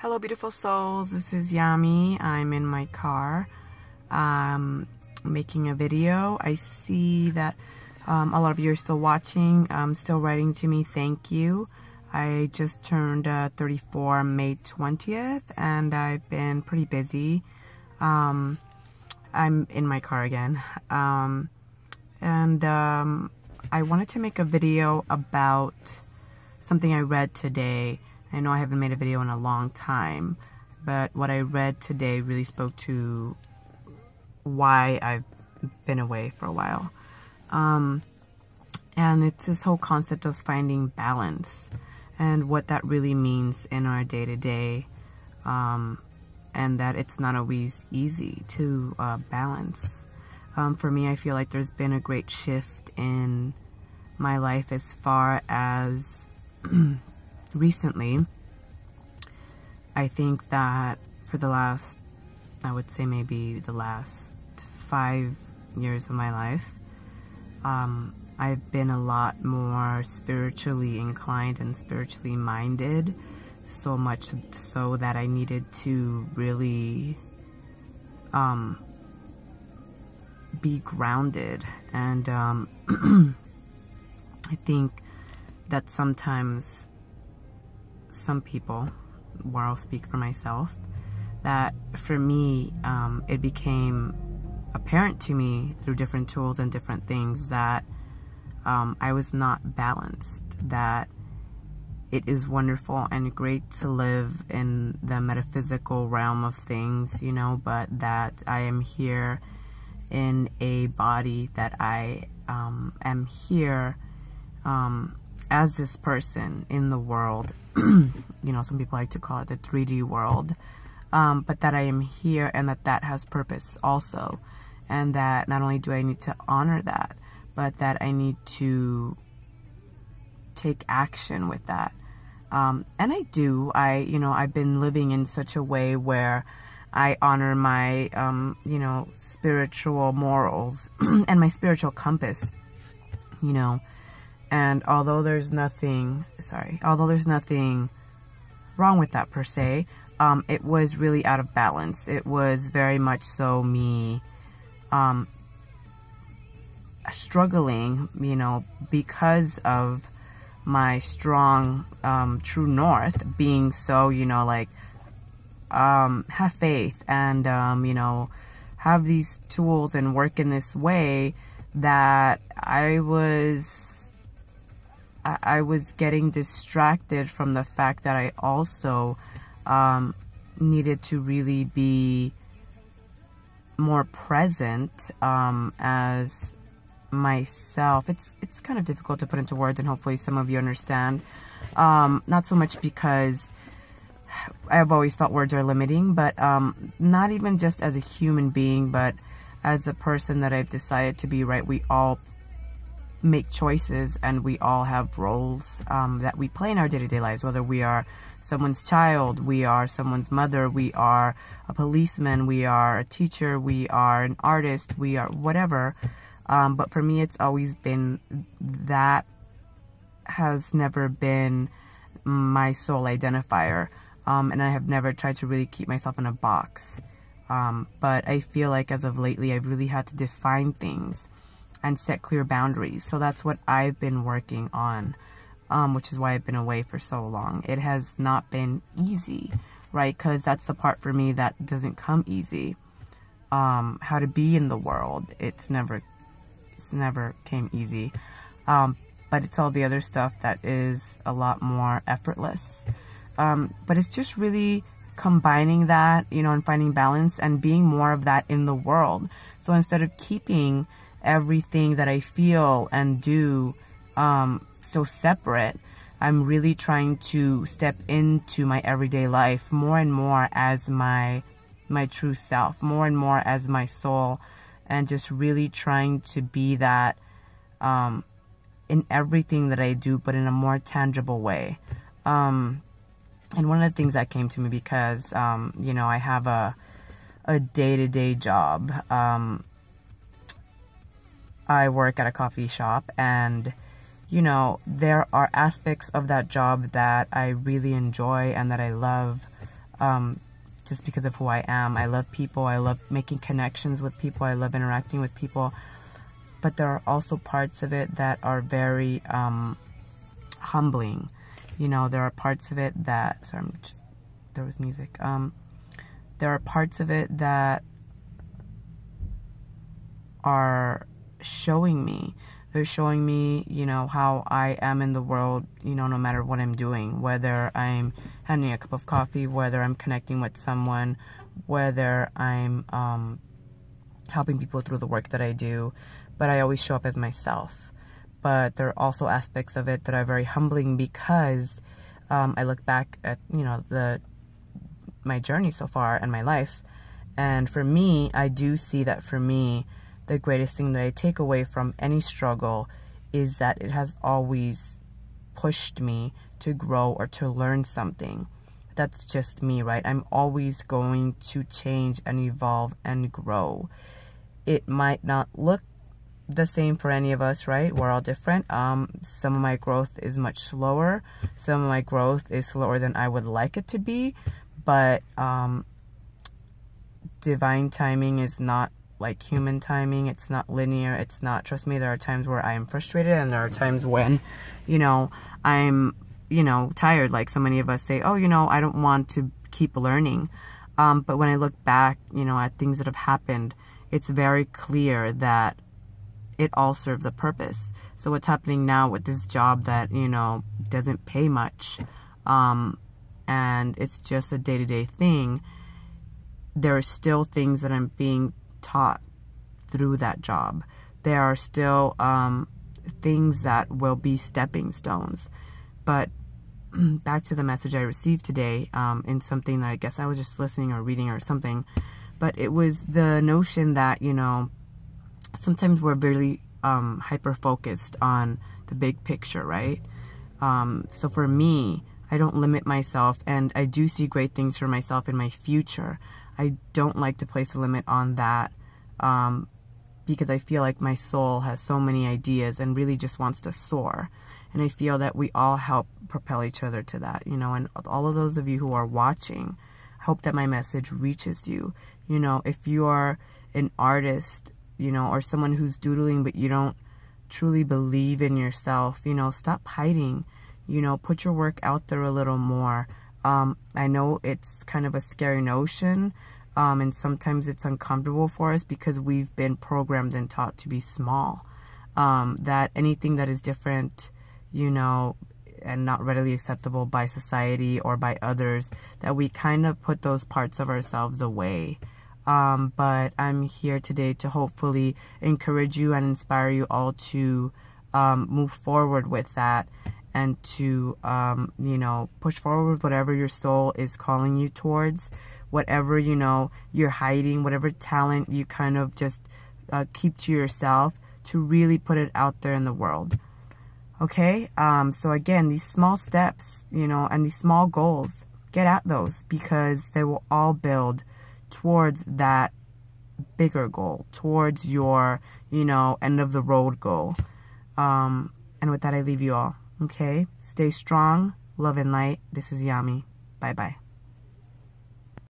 Hello beautiful souls, this is Yami. I'm in my car making a video. I see that a lot of you are still watching, still writing to me. Thank you. I just turned 34 May 20th and I've been pretty busy. I'm in my car again, and I wanted to make a video about something I read today. I know I haven't made a video in a long time, but what I read today really spoke to why I've been away for a while. And it's this whole concept of finding balance and what that really means in our day-to-day, and that it's not always easy to balance. For me, I feel like there's been a great shift in my life as far as recently. I think that for the last, I would say maybe the last 5 years of my life, I've been a lot more spiritually inclined and spiritually minded, so much so that I needed to really be grounded. And I think that sometimes some people, where I'll speak for myself, that for me, it became apparent to me through different tools and different things that I was not balanced, that it is wonderful and great to live in the metaphysical realm of things, you know, but that I am here in a body, that I am here as this person in the world. You know, some people like to call it the 3D world, but that I am here and that has purpose also, and that not only do I need to honor that, but that I need to take action with that. And I do. I've been living in such a way where I honor my, spiritual morals and my spiritual compass, you know. And although there's nothing wrong with that per se, it was really out of balance. It was very much so me struggling, you know, because of my strong true north being so, you know, like have faith and have these tools and work in this way, that I was getting distracted from the fact that I also needed to really be more present as myself. It's kind of difficult to put into words, and hopefully some of you understand. Not so much because I've always felt words are limiting, but not even just as a human being, but as a person that I've decided to be, right? We all make choices and we all have roles that we play in our day-to-day lives, whether we are someone's child, we are someone's mother, we are a policeman, we are a teacher, we are an artist, we are whatever. But for me, it's always been, that has never been my sole identifier. And I have never tried to really keep myself in a box. But I feel like as of lately, I've really had to define things and set clear boundaries. So that's what I've been working on, which is why I've been away for so long. It has not been easy, right? Because that's the part for me that doesn't come easy. How to be in the world, it's never came easy. But it's all the other stuff that is a lot more effortless. But it's just really combining that, you know, and finding balance and being more of that in the world. So instead of keeping everything that I feel and do so separate, I'm really trying to step into my everyday life more and more as my true self, more and more as my soul, and just really trying to be that in everything that I do, but in a more tangible way. And one of the things that came to me, because I have a day-to-day job. I work at a coffee shop, and you know, there are aspects of that job that I really enjoy and that I love. just because of who I am. I love people. I love making connections with people. I love interacting with people. But there are also parts of it that are very humbling. You know, there are parts of it that, sorry, there was music. There are parts of it that are showing me. They're showing me, you know, how I am in the world, you know, no matter what I'm doing, whether I'm having a cup of coffee, whether I'm connecting with someone, whether I'm helping people through the work that I do, but I always show up as myself. But there are also aspects of it that are very humbling because I look back at, you know, my journey so far and my life, and for me, I do see that for me, the greatest thing that I take away from any struggle is that it has always pushed me to grow or to learn something. That's just me, right? I'm always going to change and evolve and grow. It might not look the same for any of us, right? We're all different. Some of my growth is much slower. Some of my growth is slower than I would like it to be, but divine timing is not like human timing. It's not linear. It's not, trust me, there are times where I am frustrated, and there are times when, you know, I'm, you know, tired. Like so many of us say, oh, you know, I don't want to keep learning. But when I look back, you know, at things that have happened, it's very clear that it all serves a purpose. So what's happening now with this job that, you know, doesn't pay much, and it's just a day-to-day thing, there are still things that I'm being taught through that job. There are still things that will be stepping stones. But back to the message I received today, in something that I guess I was just listening or reading or something, but it was the notion that, you know, sometimes we're really hyper focused on the big picture, right? So for me, I don't limit myself, and I do see great things for myself in my future. I don't like to place a limit on that, because I feel like my soul has so many ideas and really just wants to soar. And I feel that we all help propel each other to that, you know, and all of those of you who are watching, I hope that my message reaches you. You know, if you are an artist, you know, or someone who's doodling, but you don't truly believe in yourself, you know, stop hiding, you know, put your work out there a little more. I know it's kind of a scary notion, and sometimes it's uncomfortable for us because we've been programmed and taught to be small, that anything that is different, you know, and not readily acceptable by society or by others, that we kind of put those parts of ourselves away. But I'm here today to hopefully encourage you and inspire you all to move forward with that, and to, you know, push forward with whatever your soul is calling you towards, whatever, you know, you're hiding, whatever talent you kind of just keep to yourself, to really put it out there in the world. Okay? So again, these small steps, you know, and these small goals, get at those, because they will all build towards that bigger goal, towards your, you know, end of the road goal. And with that, I leave you all. Okay? Stay strong, love and light. This is Yami. Bye-bye.